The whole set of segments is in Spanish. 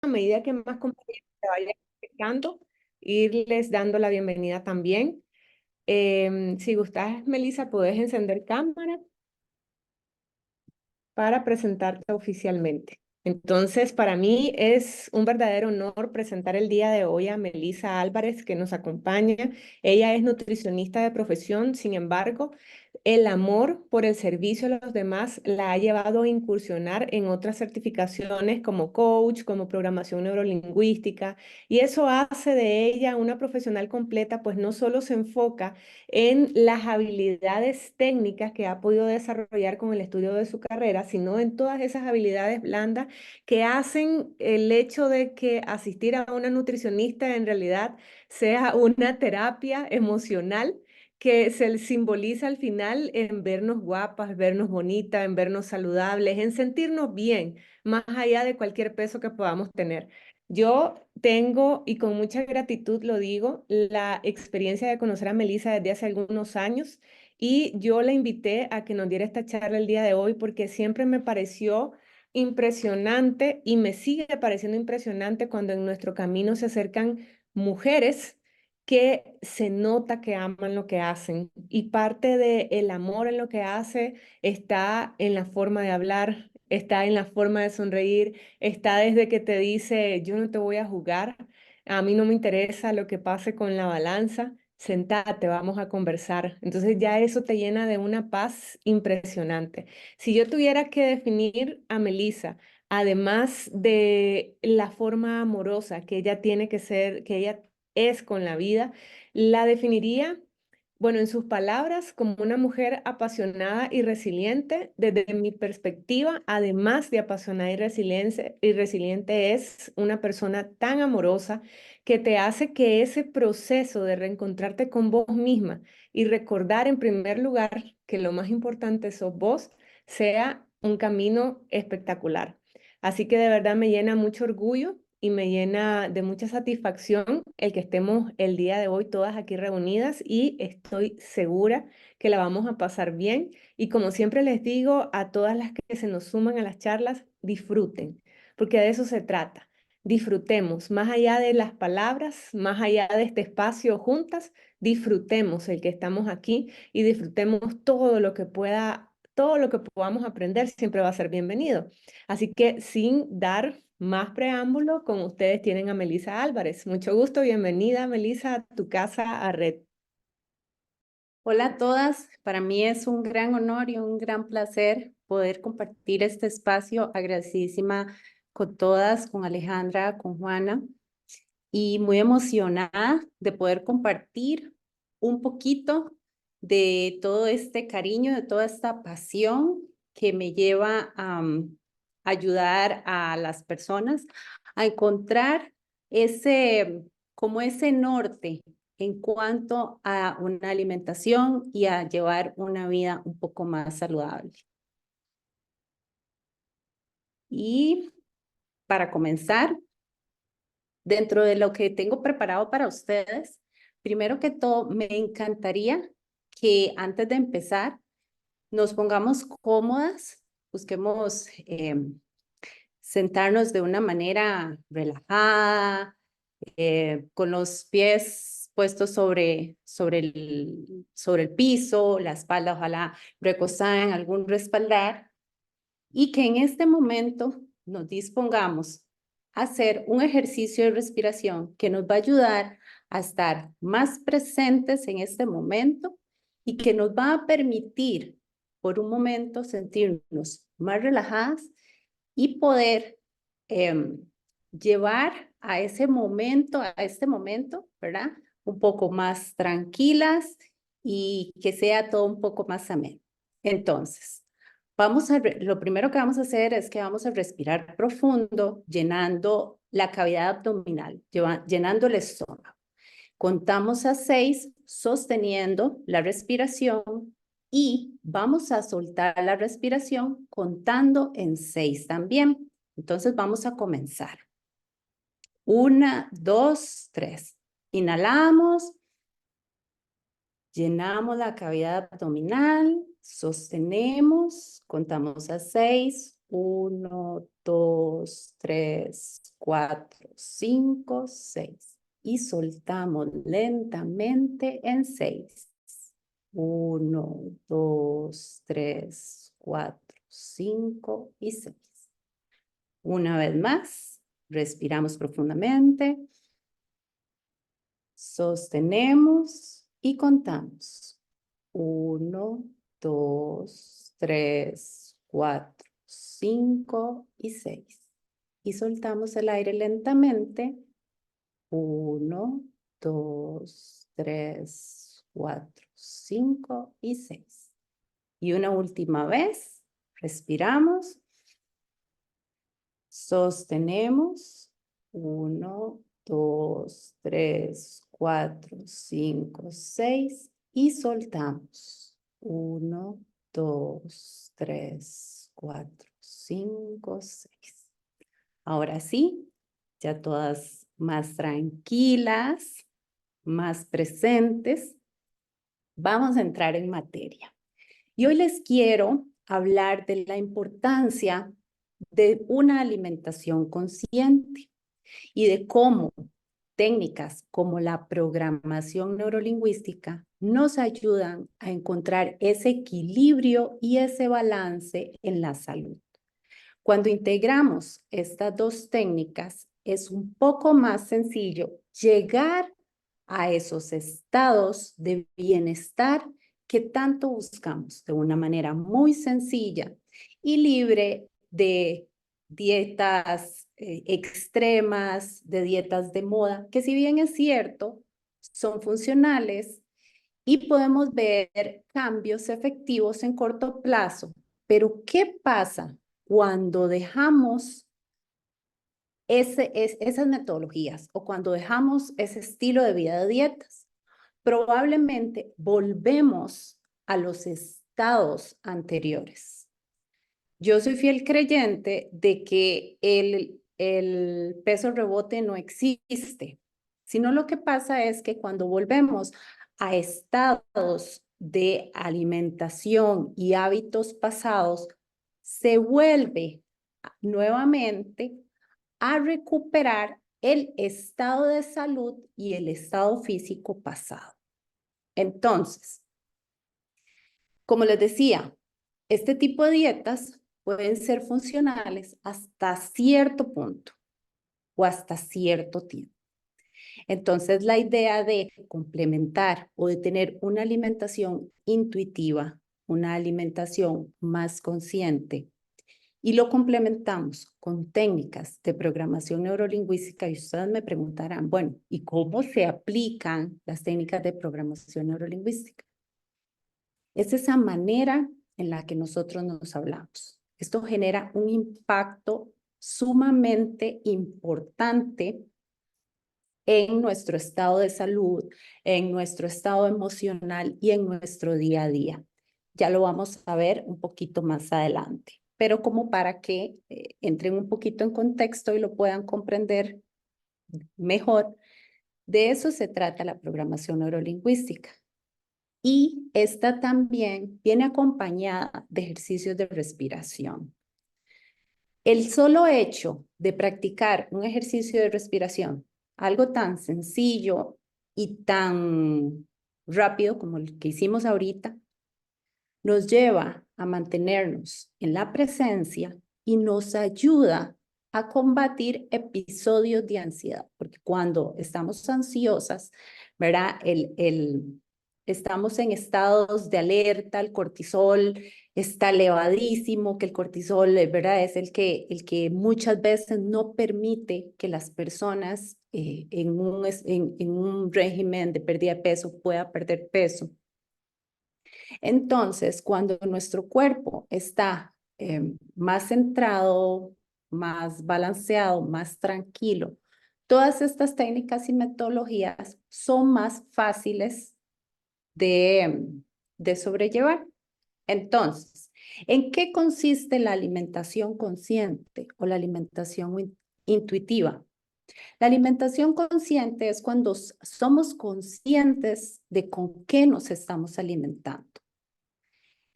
a medida que más compañeros se vayan acercando, irles dando la bienvenida también. Si gustas, Melissa, puedes encender cámara para presentarte oficialmente. Entonces, para mí es un verdadero honor presentar el día de hoy a Melissa Álvarez, que nos acompaña. Ella es nutricionista de profesión, sin embargo, el amor por el servicio a los demás la ha llevado a incursionar en otras certificaciones como coach, como programación neurolingüística, y eso hace de ella una profesional completa, pues no solo se enfoca en las habilidades técnicas que ha podido desarrollar con el estudio de su carrera, sino en todas esas habilidades blandas que hacen el hecho de que asistir a una nutricionista en realidad sea una terapia emocional que se simboliza al final en vernos guapas, vernos bonitas, en vernos saludables, en sentirnos bien, más allá de cualquier peso que podamos tener. Yo tengo, y con mucha gratitud lo digo, la experiencia de conocer a Melissa desde hace algunos años y yo la invité a que nos diera esta charla el día de hoy porque siempre me pareció impresionante y me sigue pareciendo impresionante cuando en nuestro camino se acercan mujeres que se nota que aman lo que hacen y parte del amor en lo que hace está en la forma de hablar, está en la forma de sonreír, está desde que te dice, yo no te voy a jugar, a mí no me interesa lo que pase con la balanza, sentate, vamos a conversar. Entonces ya eso te llena de una paz impresionante. Si yo tuviera que definir a Melissa, además de la forma amorosa que ella tiene que ser, que ella es con la vida, la definiría, bueno, en sus palabras, como una mujer apasionada y resiliente. Desde mi perspectiva, además de apasionada y resiliente, es una persona tan amorosa que te hace que ese proceso de reencontrarte con vos misma y recordar en primer lugar que lo más importante sos vos, sea un camino espectacular. Así que de verdad me llena mucho orgullo y me llena de mucha satisfacción el que estemos el día de hoy todas aquí reunidas y estoy segura que la vamos a pasar bien. Y como siempre les digo a todas las que se nos suman a las charlas, disfruten, porque de eso se trata. Disfrutemos, más allá de las palabras, más allá de este espacio juntas, disfrutemos el que estamos aquí y disfrutemos todo lo que pueda, todo lo que podamos aprender siempre va a ser bienvenido. Así que sin dar más preámbulo, con ustedes tienen a Melissa Álvarez. Mucho gusto, bienvenida Melissa a tu casa, a Red. Hola a todas, para mí es un gran honor y un gran placer poder compartir este espacio. Agradecidísima con todas, con Alejandra, con Juana, y muy emocionada de poder compartir un poquito de todo este cariño, de toda esta pasión que me lleva a ayudar a las personas a encontrar como ese norte en cuanto a una alimentación y a llevar una vida un poco más saludable. Y para comenzar, dentro de lo que tengo preparado para ustedes, primero que todo, me encantaría que antes de empezar nos pongamos cómodas, busquemos sentarnos de una manera relajada, con los pies puestos sobre el piso, la espalda ojalá recostada en algún respaldar, y que en este momento nos dispongamos a hacer un ejercicio de respiración que nos va a ayudar a estar más presentes en este momento y que nos va a permitir por un momento sentirnos más relajadas y poder llevar a este momento, ¿verdad? Un poco más tranquilas y que sea todo un poco más ameno. Entonces, lo primero que vamos a hacer es que vamos a respirar profundo, llenando la cavidad abdominal, llenando el estómago. Contamos a 6, sosteniendo la respiración y vamos a soltar la respiración contando en 6 también. Entonces vamos a comenzar. 1, 2, 3. Inhalamos, llenamos la cavidad abdominal, sostenemos, contamos a 6. 1, 2, 3, 4, 5, 6. Y soltamos lentamente en 6. 1, 2, 3, 4, 5 y 6. Una vez más, respiramos profundamente. Sostenemos y contamos. 1, 2, 3, 4, 5 y 6. Y soltamos el aire lentamente. 1, 2, 3, 4, 5 y 6. Y una última vez, respiramos, sostenemos. 1, 2, 3, 4, 5, 6 y soltamos. 1, 2, 3, 4, 5, 6. Ahora sí, ya todas más tranquilas, más presentes, vamos a entrar en materia. Y hoy les quiero hablar de la importancia de una alimentación consciente y de cómo técnicas como la programación neurolingüística nos ayudan a encontrar ese equilibrio y ese balance en la salud. Cuando integramos estas dos técnicas, es un poco más sencillo llegar a esos estados de bienestar que tanto buscamos de una manera muy sencilla y libre de dietas extremas, de dietas de moda, que si bien es cierto, son funcionales y podemos ver cambios efectivos en corto plazo. Pero ¿qué pasa cuando dejamos esas metodologías o cuando dejamos ese estilo de vida de dietas? Probablemente volvemos a los estados anteriores. Yo soy fiel creyente de que el peso rebote no existe, sino lo que pasa es que cuando volvemos a estados de alimentación y hábitos pasados, se vuelve nuevamente a recuperar el estado de salud y el estado físico pasado. Entonces, como les decía, este tipo de dietas pueden ser funcionales hasta cierto punto o hasta cierto tiempo. Entonces, la idea de complementar o de tener una alimentación intuitiva, una alimentación más consciente, y lo complementamos con técnicas de programación neurolingüística, y ustedes me preguntarán, bueno, ¿y cómo se aplican las técnicas de programación neurolingüística? Es esa manera en la que nosotros nos hablamos. Esto genera un impacto sumamente importante en nuestro estado de salud, en nuestro estado emocional y en nuestro día a día. Ya lo vamos a ver un poquito más adelante, pero como para que entren un poquito en contexto y lo puedan comprender mejor, de eso se trata la programación neurolingüística. Y esta también viene acompañada de ejercicios de respiración. El solo hecho de practicar un ejercicio de respiración, algo tan sencillo y tan rápido como el que hicimos ahorita, nos lleva a mantenernos en la presencia y nos ayuda a combatir episodios de ansiedad, porque cuando estamos ansiosas, ¿verdad? Estamos en estados de alerta, el cortisol está elevadísimo, que el cortisol, ¿verdad? Es el que muchas veces no permite que las personas en un régimen de pérdida de peso puedan perder peso. Entonces, cuando nuestro cuerpo está más centrado, más balanceado, más tranquilo, todas estas técnicas y metodologías son más fáciles de sobrellevar. Entonces, ¿en qué consiste la alimentación consciente o la alimentación intuitiva? La alimentación consciente es cuando somos conscientes de con qué nos estamos alimentando.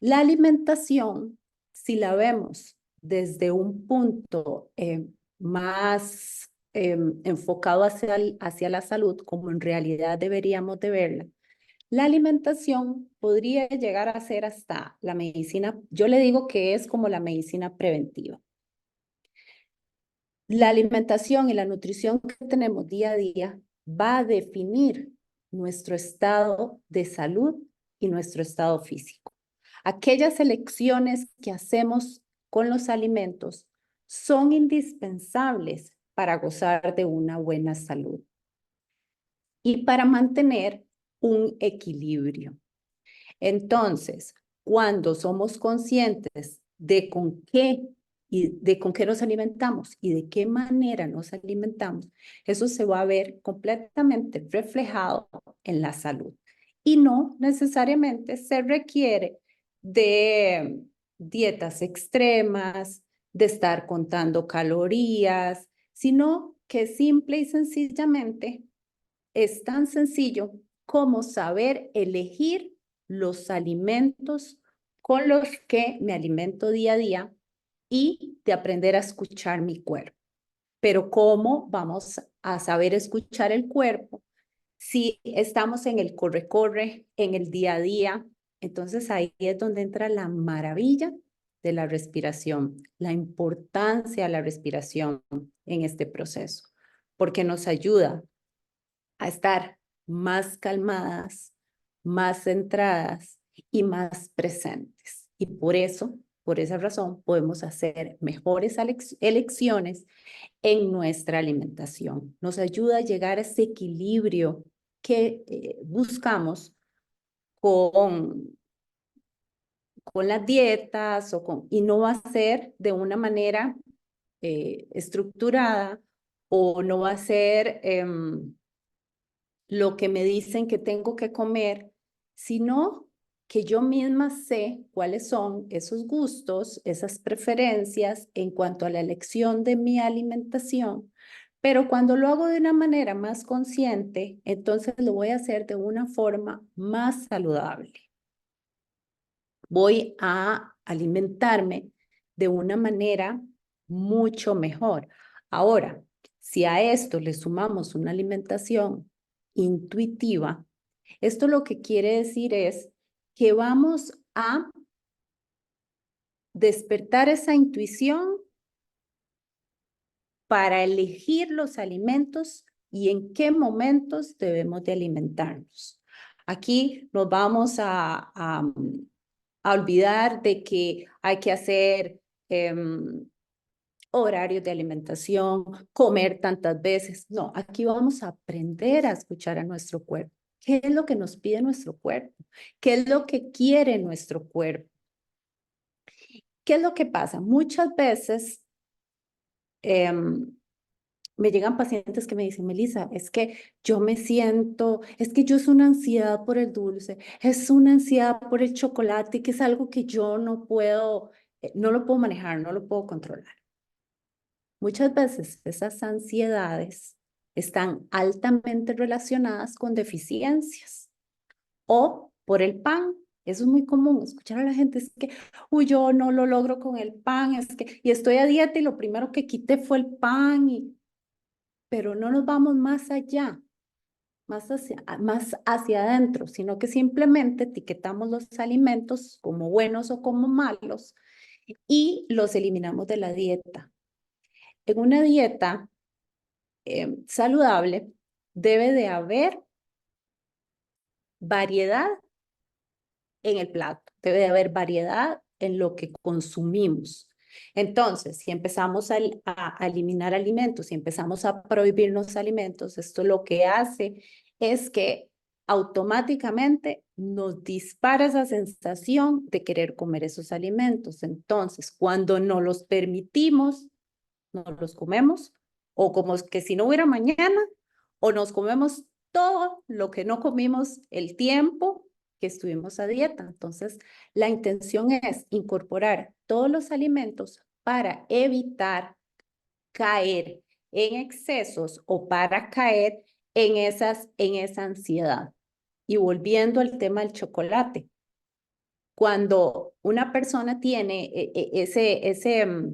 La alimentación, si la vemos desde un punto más enfocado hacia la salud, como en realidad deberíamos de verla, la alimentación podría llegar a ser hasta la medicina, yo le digo que es como la medicina preventiva. La alimentación y la nutrición que tenemos día a día va a definir nuestro estado de salud y nuestro estado físico. Aquellas elecciones que hacemos con los alimentos son indispensables para gozar de una buena salud y para mantener un equilibrio. Entonces, cuando somos conscientes de con qué nos alimentamos y de qué manera nos alimentamos, eso se va a ver completamente reflejado en la salud. Y no necesariamente se requiere de dietas extremas, de estar contando calorías, sino que simple y sencillamente es tan sencillo como saber elegir los alimentos con los que me alimento día a día y de aprender a escuchar mi cuerpo. Pero ¿cómo vamos a saber escuchar el cuerpo si estamos en el corre-corre, en el día a día? Entonces ahí es donde entra la maravilla de la respiración, la importancia de la respiración en este proceso, porque nos ayuda a estar más calmadas, más centradas y más presentes. Y por esa razón, podemos hacer mejores elecciones en nuestra alimentación. Nos ayuda a llegar a ese equilibrio que buscamos con, con las dietas y no va a ser de una manera estructurada o no va a ser lo que me dicen que tengo que comer, sino que yo misma sé cuáles son esos gustos, esas preferencias en cuanto a la elección de mi alimentación. Pero cuando lo hago de una manera más consciente, entonces lo voy a hacer de una forma más saludable. Voy a alimentarme de una manera mucho mejor. Ahora, si a esto le sumamos una alimentación intuitiva, esto lo que quiere decir es que vamos a despertar esa intuición para elegir los alimentos y en qué momentos debemos de alimentarnos. Aquí nos vamos a olvidar de que hay que hacer horarios de alimentación, comer tantas veces. No, aquí vamos a aprender a escuchar a nuestro cuerpo. ¿Qué es lo que nos pide nuestro cuerpo? ¿Qué es lo que quiere nuestro cuerpo? ¿Qué es lo que pasa? Muchas veces me llegan pacientes que me dicen, Melissa, es que yo me siento, es que yo es una ansiedad por el dulce, es una ansiedad por el chocolate, que es algo que yo no puedo, no lo puedo manejar, no lo puedo controlar. Muchas veces esas ansiedades están altamente relacionadas con deficiencias o por el pan. Eso es muy común, escuchar a la gente, es que, uy, yo no lo logro con el pan, es que, y estoy a dieta y lo primero que quité fue el pan, pero no nos vamos más allá, más hacia adentro, sino que simplemente etiquetamos los alimentos como buenos o como malos y los eliminamos de la dieta. En una dieta saludable debe de haber variedad en el plato, debe de haber variedad en lo que consumimos. Entonces, si empezamos a eliminar alimentos, si empezamos a prohibirnos alimentos, esto lo que hace es que automáticamente nos dispara esa sensación de querer comer esos alimentos. Entonces, cuando no los permitimos, no los comemos, o como que si no hubiera mañana, o nos comemos todo lo que no comimos el tiempo que estuvimos a dieta. Entonces, la intención es incorporar todos los alimentos para evitar caer en excesos o para caer en esa ansiedad. Y volviendo al tema del chocolate, Cuando una persona tiene ese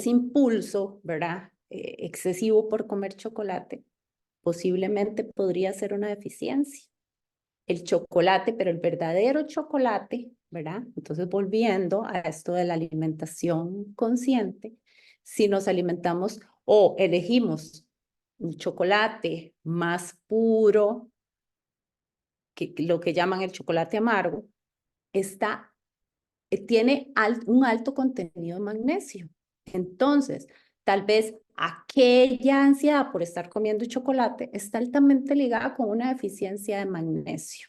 impulso, ¿verdad? Excesivo por comer chocolate, posiblemente podría ser una deficiencia. El chocolate, pero el verdadero chocolate, ¿verdad? Entonces, volviendo a esto de la alimentación consciente, si nos alimentamos o elegimos un chocolate más puro, que lo que llaman el chocolate amargo, tiene un alto contenido de magnesio. Entonces, tal vez aquella ansiedad por estar comiendo chocolate está altamente ligada con una deficiencia de magnesio.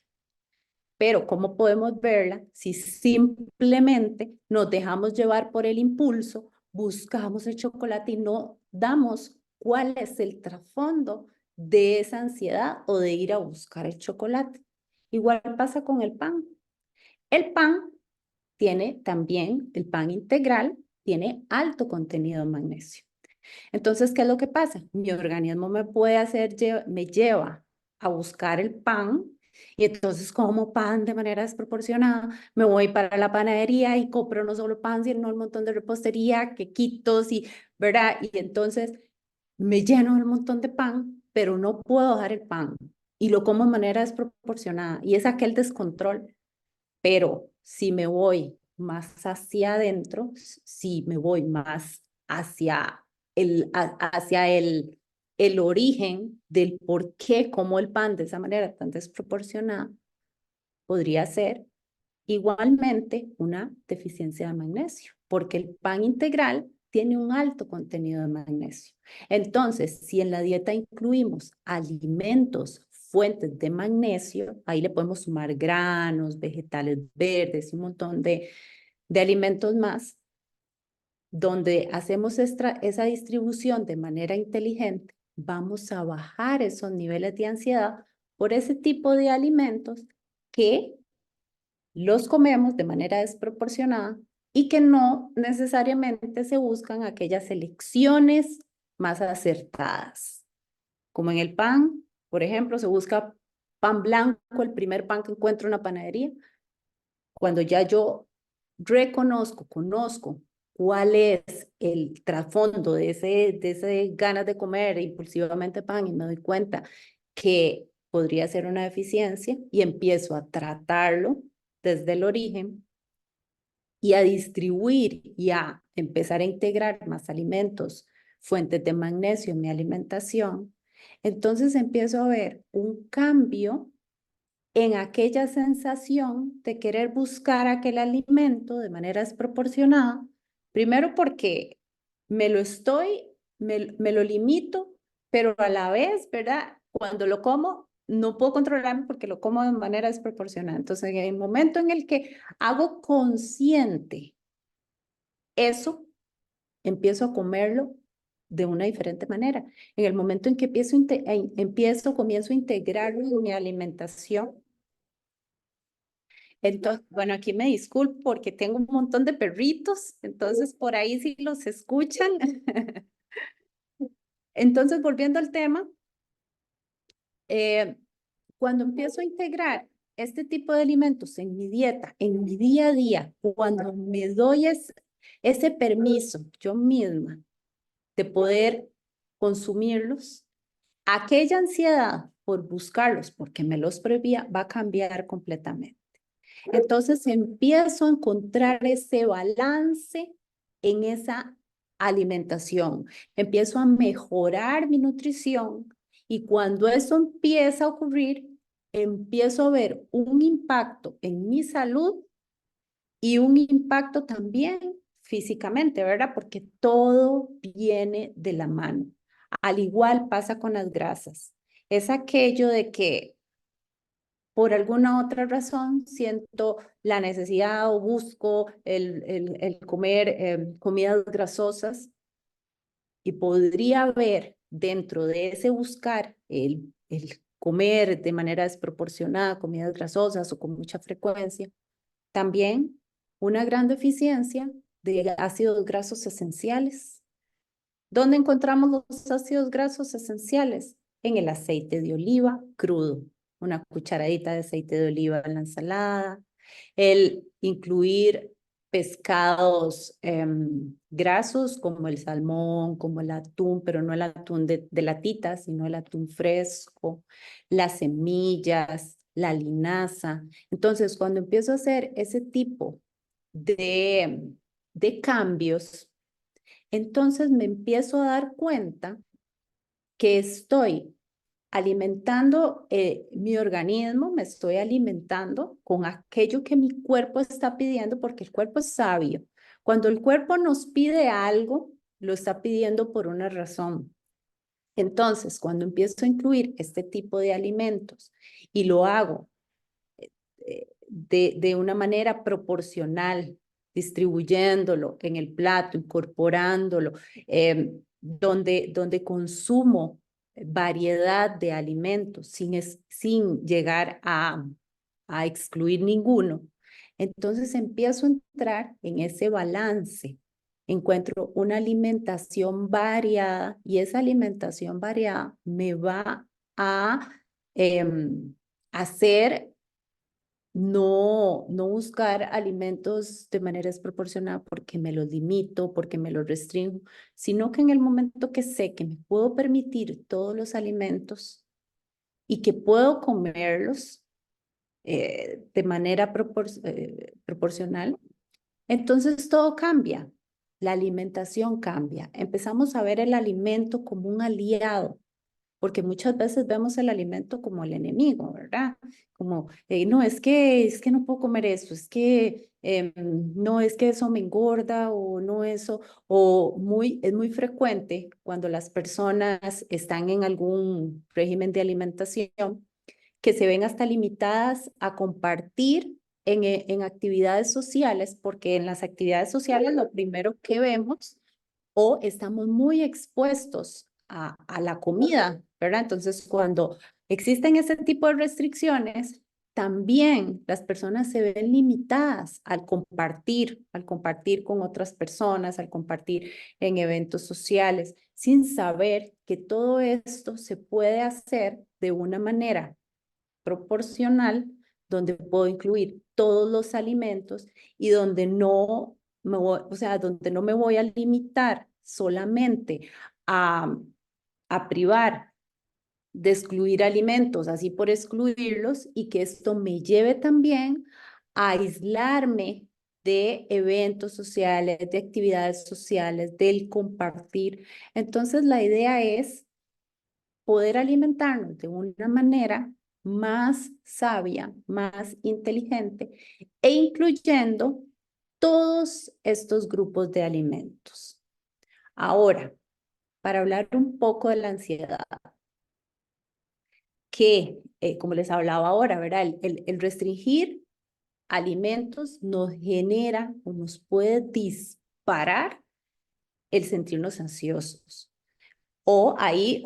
Pero ¿cómo podemos verla si simplemente nos dejamos llevar por el impulso, buscamos el chocolate y no damos cuál es el trasfondo de esa ansiedad o de ir a buscar el chocolate? Igual pasa con el pan. El pan tiene también, el pan integral, tiene alto contenido de magnesio. Entonces, ¿qué es lo que pasa? Mi organismo me lleva a buscar el pan y entonces como pan de manera desproporcionada, me voy para la panadería y compro no solo pan, sino un montón de repostería, quequitos y, ¿verdad? Y entonces me lleno un montón de pan, pero no puedo dejar el pan y lo como de manera desproporcionada y es aquel descontrol. Pero si me voy más hacia adentro, si me voy más hacia el origen del por qué como el pan de esa manera tan desproporcionada, podría ser igualmente una deficiencia de magnesio, porque el pan integral tiene un alto contenido de magnesio. Entonces, si en la dieta incluimos alimentos fuentes de magnesio, ahí le podemos sumar granos, vegetales verdes, un montón de alimentos más, donde hacemos esa distribución de manera inteligente, vamos a bajar esos niveles de ansiedad por ese tipo de alimentos que los comemos de manera desproporcionada y que no necesariamente se buscan aquellas elecciones más acertadas. Como en el pan, por ejemplo, se busca pan blanco, el primer pan que encuentro en la panadería. Cuando ya yo conozco cuál es el trasfondo de ese ganas de comer impulsivamente pan y me doy cuenta que podría ser una deficiencia y empiezo a tratarlo desde el origen y a distribuir y a empezar a integrar más alimentos, fuentes de magnesio en mi alimentación, entonces empiezo a ver un cambio en aquella sensación de querer buscar aquel alimento de manera desproporcionada, primero porque me lo estoy, me lo limito, pero a la vez, ¿verdad? Cuando lo como, no puedo controlarme porque lo como de manera desproporcionada. Entonces, en el momento en el que hago consciente eso, empiezo a comerlo de una diferente manera. En el momento en que comienzo a integrarlo en mi alimentación. Entonces, bueno, aquí me disculpo porque tengo un montón de perritos, entonces por ahí sí los escuchan. Entonces, volviendo al tema, eh, cuando empiezo a integrar este tipo de alimentos en mi dieta, en mi día a día, cuando me doy ese permiso yo misma de poder consumirlos, aquella ansiedad por buscarlos, porque me los prohibía, va a cambiar completamente. Entonces empiezo a encontrar ese balance en esa alimentación, empiezo a mejorar mi nutrición y cuando eso empieza a ocurrir, empiezo a ver un impacto en mi salud y un impacto también físicamente, ¿verdad? Porque todo viene de la mano. Al igual pasa con las grasas. Es aquello de que por alguna otra razón siento la necesidad o busco el comer comidas grasosas y podría haber dentro de ese buscar el comer de manera desproporcionada comidas grasosas o con mucha frecuencia, también una gran deficiencia de ácidos grasos esenciales. ¿Dónde encontramos los ácidos grasos esenciales? En el aceite de oliva crudo, una cucharadita de aceite de oliva en la ensalada, El incluir pescados grasos como el salmón, como el atún, pero no el atún de latita, sino el atún fresco, las semillas, la linaza. Entonces, cuando empiezo a hacer ese tipo de cambios, entonces me empiezo a dar cuenta que estoy alimentando mi organismo, me estoy alimentando con aquello que mi cuerpo está pidiendo, porque el cuerpo es sabio. Cuando el cuerpo nos pide algo, lo está pidiendo por una razón. Entonces, cuando empiezo a incluir este tipo de alimentos y lo hago de una manera proporcional, distribuyéndolo en el plato, incorporándolo, donde consumo variedad de alimentos sin llegar a excluir ninguno. Entonces empiezo a entrar en ese balance. Encuentro una alimentación variada y esa alimentación variada me va a hacer no buscar alimentos de manera desproporcionada porque me los limito, porque me los restringo, sino que en el momento que sé que me puedo permitir todos los alimentos y que puedo comerlos de manera proporcional, entonces todo cambia. La alimentación cambia. Empezamos a ver el alimento como un aliado porque muchas veces vemos el alimento como el enemigo, ¿verdad? Como, no, es que no puedo comer eso, es que no, es que eso me engorda o no eso, o es muy frecuente cuando las personas están en algún régimen de alimentación que se ven hasta limitadas a compartir en actividades sociales, porque en las actividades sociales lo primero que vemos o estamos muy expuestos a la comida, ¿verdad? Entonces, cuando existen ese tipo de restricciones, también las personas se ven limitadas al compartir con otras personas, al compartir en eventos sociales, sin saber que todo esto se puede hacer de una manera proporcional, donde puedo incluir todos los alimentos y donde no me voy, o sea, donde no me voy a limitar solamente a, a privar de excluir alimentos, así por excluirlos, y que esto me lleve también a aislarme de eventos sociales, de actividades sociales, del compartir. Entonces, la idea es poder alimentarnos de una manera más sabia, más inteligente e incluyendo todos estos grupos de alimentos. Ahora, para hablar un poco de la ansiedad, que como les hablaba ahora, ¿verdad? El restringir alimentos nos genera o nos puede disparar el sentirnos ansiosos. O hay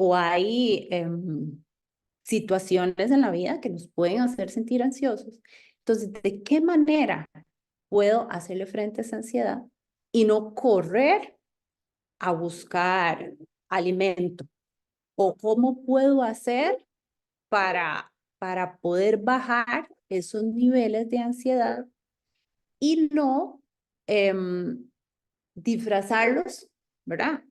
situaciones en la vida que nos pueden hacer sentir ansiosos. Entonces, ¿de qué manera puedo hacerle frente a esa ansiedad y no correr a buscar alimento? ¿O cómo puedo hacer para poder bajar esos niveles de ansiedad y no disfrazarlos, ¿verdad?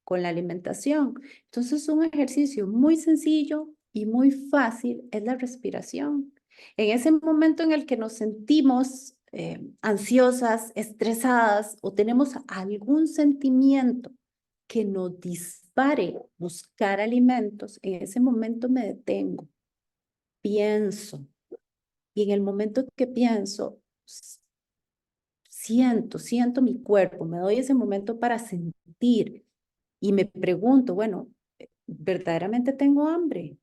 Con la alimentación. Entonces, un ejercicio muy sencillo y muy fácil es la respiración. En ese momento en el que nos sentimos ansiosas, estresadas o tenemos algún sentimiento que nos dispare buscar alimentos, en ese momento me detengo, pienso y en el momento que pienso, siento mi cuerpo, me doy ese momento para sentir y me pregunto, bueno, ¿verdaderamente tengo hambre?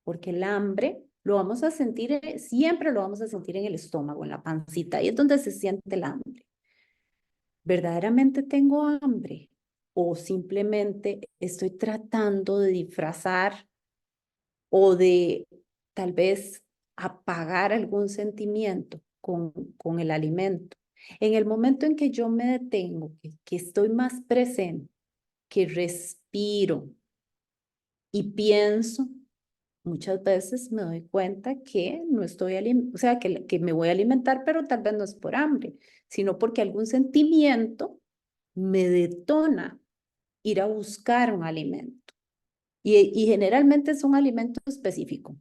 Porque el hambre lo vamos a sentir, siempre lo vamos a sentir en el estómago, en la pancita, ahí es donde se siente el hambre. ¿Verdaderamente tengo hambre? ¿O simplemente estoy tratando de disfrazar o de tal vez apagar algún sentimiento con el alimento? En el momento en que yo me detengo, que estoy más presente, que respiro y pienso, muchas veces me doy cuenta que no estoy, o sea, que me voy a alimentar, pero tal vez no es por hambre, sino porque algún sentimiento me detona ir a buscar un alimento. Y generalmente es un alimento específico,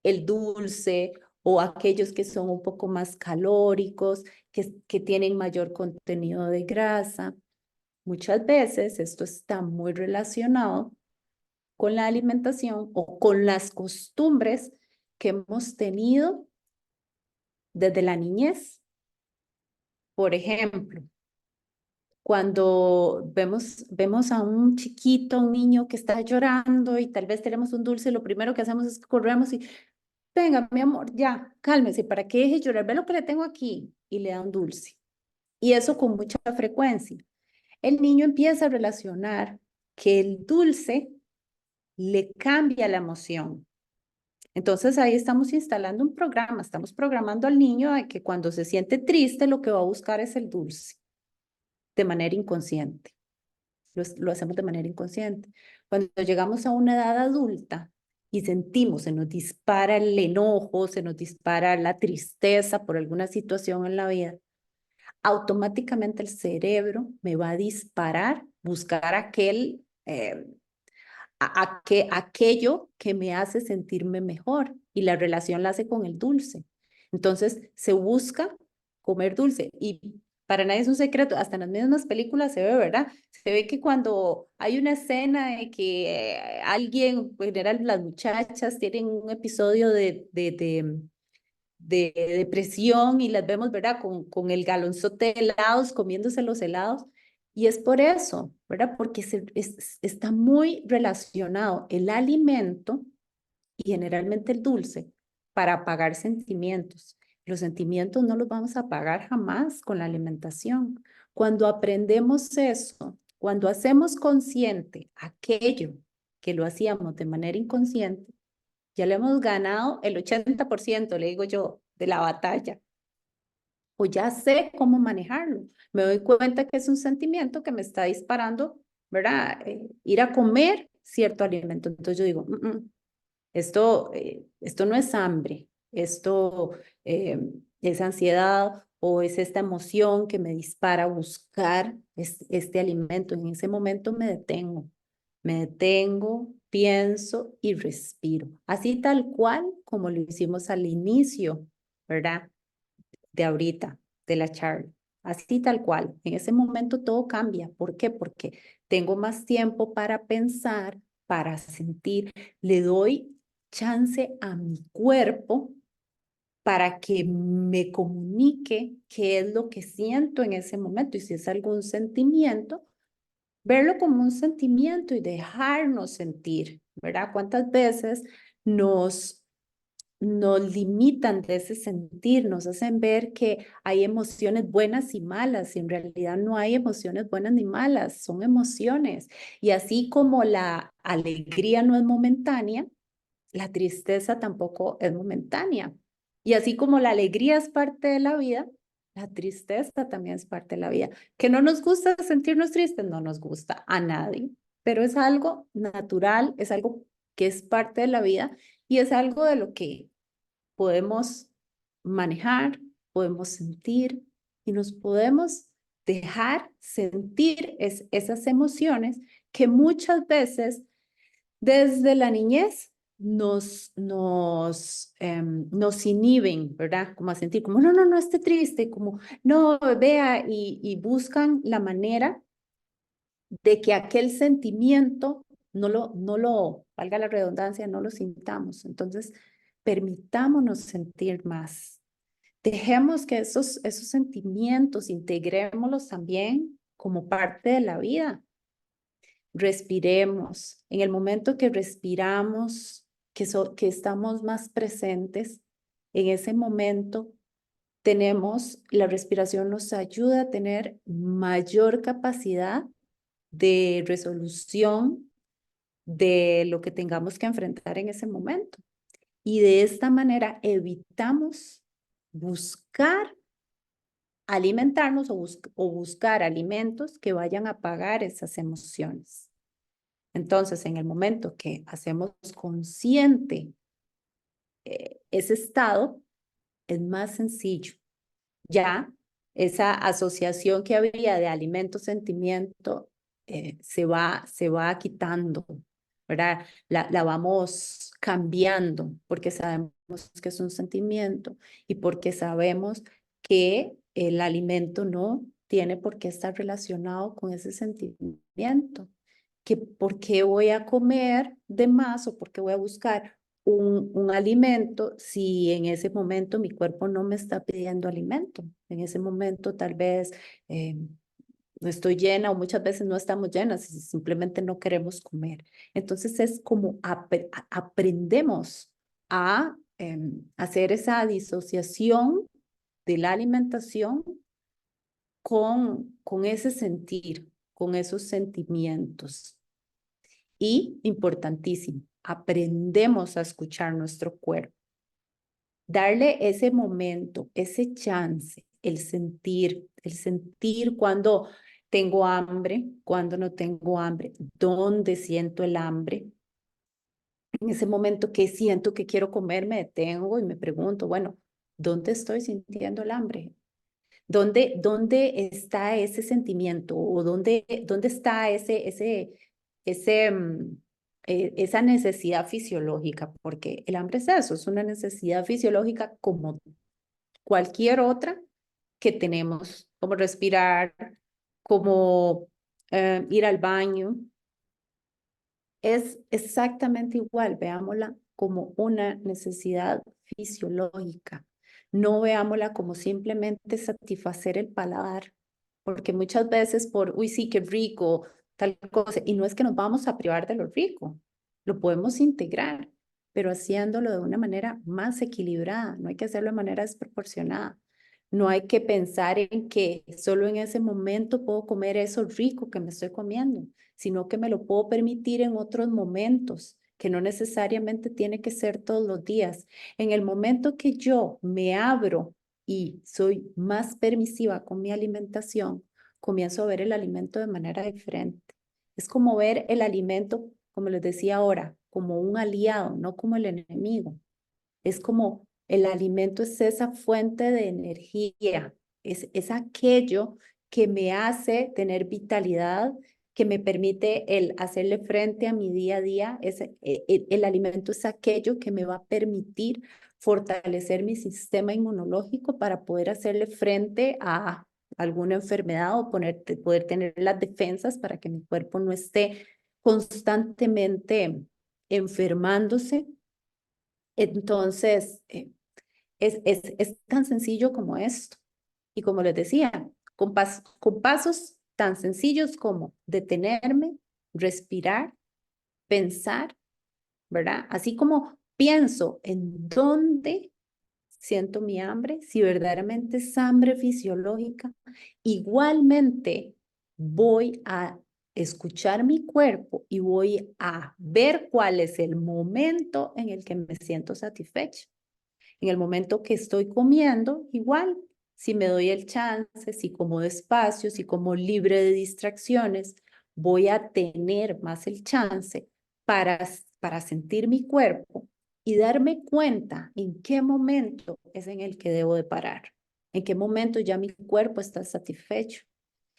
el dulce o aquellos que son un poco más calóricos, que tienen mayor contenido de grasa. Muchas veces esto está muy relacionado con la alimentación o con las costumbres que hemos tenido desde la niñez. Por ejemplo, cuando vemos a un chiquito, un niño que está llorando y tal vez tenemos un dulce, lo primero que hacemos es que corremos y, venga, mi amor, ya, cálmese, ¿para qué deje llorar? Ve lo que le tengo aquí y le da un dulce. Y eso con mucha frecuencia. El niño empieza a relacionar que el dulce le cambia la emoción. Entonces ahí estamos instalando un programa, estamos programando al niño a que cuando se siente triste lo que va a buscar es el dulce, de manera inconsciente. Lo hacemos de manera inconsciente. Cuando llegamos a una edad adulta y sentimos, se nos dispara el enojo, se nos dispara la tristeza por alguna situación en la vida, automáticamente el cerebro me va a disparar, buscar aquello que me hace sentirme mejor y la relación la hace con el dulce. Entonces se busca comer dulce y para nadie es un secreto, hasta en las mismas películas se ve, ¿verdad? Se ve que cuando hay una escena de que alguien, en general las muchachas tienen un episodio de depresión y las vemos, ¿verdad? Con el galonzote de helados, comiéndose los helados. Y es por eso, ¿verdad? Porque está muy relacionado el alimento y generalmente el dulce para apagar sentimientos. Los sentimientos no los vamos a apagar jamás con la alimentación. Cuando aprendemos eso, cuando hacemos consciente aquello que lo hacíamos de manera inconsciente, ya le hemos ganado el 80%, le digo yo, de la batalla. O ya sé cómo manejarlo. Me doy cuenta que es un sentimiento que me está disparando, ¿verdad? Ir a comer cierto alimento. Entonces yo digo, esto no es hambre, esto es ansiedad o es esta emoción que me dispara a buscar este alimento. En ese momento me detengo, pienso y respiro. Así tal cual como lo hicimos al inicio, ¿verdad? De ahorita, de la charla. Así tal cual. En ese momento todo cambia. ¿Por qué? Porque tengo más tiempo para pensar, para sentir. Le doy chance a mi cuerpo para que me comunique qué es lo que siento en ese momento. Y si es algún sentimiento, verlo como un sentimiento y dejarnos sentir, ¿verdad? ¿Cuántas veces nos limitan de ese sentir, nos hacen ver que hay emociones buenas y malas, y en realidad no hay emociones buenas ni malas, son emociones. Y así como la alegría no es momentánea, la tristeza tampoco es momentánea. Y así como la alegría es parte de la vida, la tristeza también es parte de la vida. Que no nos gusta sentirnos tristes, no nos gusta a nadie, pero es algo natural, es algo que es parte de la vida y es algo de lo que podemos manejar, podemos sentir y nos podemos dejar sentir esas emociones que muchas veces desde la niñez nos inhiben, ¿verdad? Como a sentir como, no, no, no esté triste, como, no, vea, y buscan la manera de que aquel sentimiento valga la redundancia, no lo sintamos. Entonces, permitámonos sentir más. Dejemos que esos sentimientos, integrémoslos también como parte de la vida. Respiremos. En el momento que respiramos, que estamos más presentes, en ese momento la respiración nos ayuda a tener mayor capacidad de resolución de lo que tengamos que enfrentar en ese momento. Y de esta manera evitamos buscar alimentarnos o buscar alimentos que vayan a apagar esas emociones. Entonces, en el momento que hacemos consciente ese estado, es más sencillo. Ya esa asociación que había de alimento-sentimiento se va quitando, ¿verdad? La vamos cambiando porque sabemos que es un sentimiento y porque sabemos que el alimento no tiene por qué estar relacionado con ese sentimiento. Que por qué voy a comer de más o por qué voy a buscar un alimento si en ese momento mi cuerpo no me está pidiendo alimento. En ese momento tal vez no estoy llena o muchas veces no estamos llenas y simplemente no queremos comer. Entonces es como aprendemos a hacer esa disociación de la alimentación con ese sentir, con esos sentimientos. Y importantísimo, aprendemos a escuchar nuestro cuerpo, darle ese momento, ese chance, el sentir cuando tengo hambre, cuando no tengo hambre, dónde siento el hambre. En ese momento que siento que quiero comer, me detengo y me pregunto, bueno, ¿dónde estoy sintiendo el hambre? ¿Dónde está ese sentimiento o dónde está esa necesidad fisiológica? Porque el hambre es eso, es una necesidad fisiológica como cualquier otra que tenemos, como respirar, como ir al baño. Es exactamente igual, veámosla como una necesidad fisiológica. No veámosla como simplemente satisfacer el paladar, porque muchas veces uy, sí, qué rico, tal cosa, y no es que nos vamos a privar de lo rico, lo podemos integrar, pero haciéndolo de una manera más equilibrada, no hay que hacerlo de manera desproporcionada. No hay que pensar en que solo en ese momento puedo comer eso rico que me estoy comiendo, sino que me lo puedo permitir en otros momentos, que no necesariamente tiene que ser todos los días. En el momento que yo me abro y soy más permisiva con mi alimentación, comienzo a ver el alimento de manera diferente. Es como ver el alimento, como les decía ahora, como un aliado, no como el enemigo. Es como el alimento es esa fuente de energía, es aquello que me hace tener vitalidad, que me permite el hacerle frente a mi día a día. El alimento es aquello que me va a permitir fortalecer mi sistema inmunológico para poder hacerle frente a alguna enfermedad o poder tener las defensas para que mi cuerpo no esté constantemente enfermándose. Entonces, es tan sencillo como esto. Y como les decía, con pasos tan sencillos como detenerme, respirar, pensar, ¿verdad? Así como pienso en dónde siento mi hambre, si verdaderamente es hambre fisiológica, igualmente voy a escuchar mi cuerpo y voy a ver cuál es el momento en el que me siento satisfecho. En el momento que estoy comiendo, igual, si me doy el chance, si como despacio, si como libre de distracciones, voy a tener más el chance para sentir mi cuerpo y darme cuenta en qué momento es en el que debo de parar, en qué momento ya mi cuerpo está satisfecho.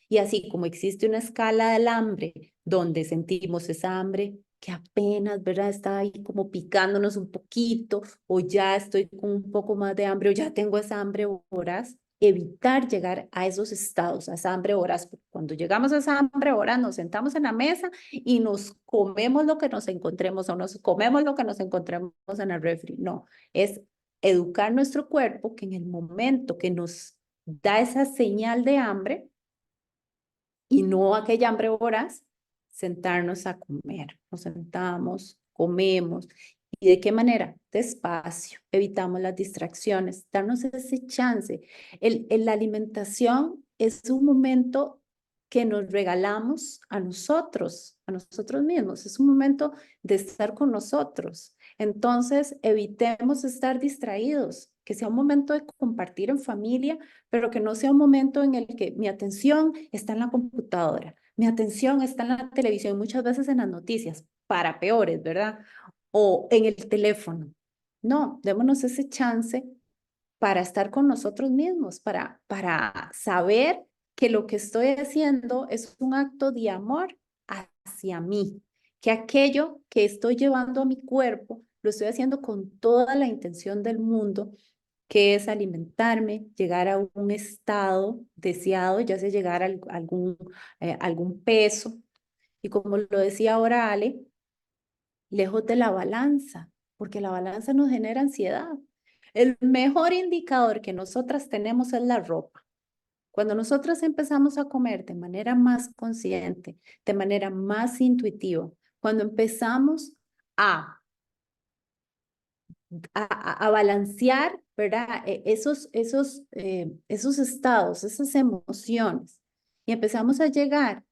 Y así como existe una escala del hambre donde sentimos esa hambre que apenas, ¿verdad? Está ahí como picándonos un poquito, o ya estoy con un poco más de hambre, o ya tengo esa hambre voraz, evitar llegar a esos estados, a esa hambre voraz. Cuando llegamos a esa hambre voraz, nos sentamos en la mesa y nos comemos lo que nos encontremos, o nos comemos lo que nos encontremos en el refri. No, es educar nuestro cuerpo que en el momento que nos da esa señal de hambre, y no aquella hambre voraz, sentarnos a comer. Nos sentamos, comemos. ¿Y de qué manera? Despacio, evitamos las distracciones, darnos ese chance. La alimentación es un momento que nos regalamos a nosotros mismos. Es un momento de estar con nosotros. Entonces, evitemos estar distraídos, que sea un momento de compartir en familia, pero que no sea un momento en el que mi atención está en la computadora, Mi atención está en la televisión, muchas veces en las noticias, para peores, ¿verdad? O en el teléfono. No, démonos ese chance para estar con nosotros mismos, para saber que lo que estoy haciendo es un acto de amor hacia mí, que aquello que estoy llevando a mi cuerpo lo estoy haciendo con toda la intención del mundo, que es alimentarme, llegar a un estado deseado, ya sea llegar a algún peso. Y como lo decía ahora Ale, lejos de la balanza, porque la balanza nos genera ansiedad. El mejor indicador que nosotras tenemos es la ropa. Cuando nosotras empezamos a comer de manera más consciente, de manera más intuitiva, cuando empezamos a, a balancear, ¿verdad? Esos estados, esas emociones, y empezamos a llegar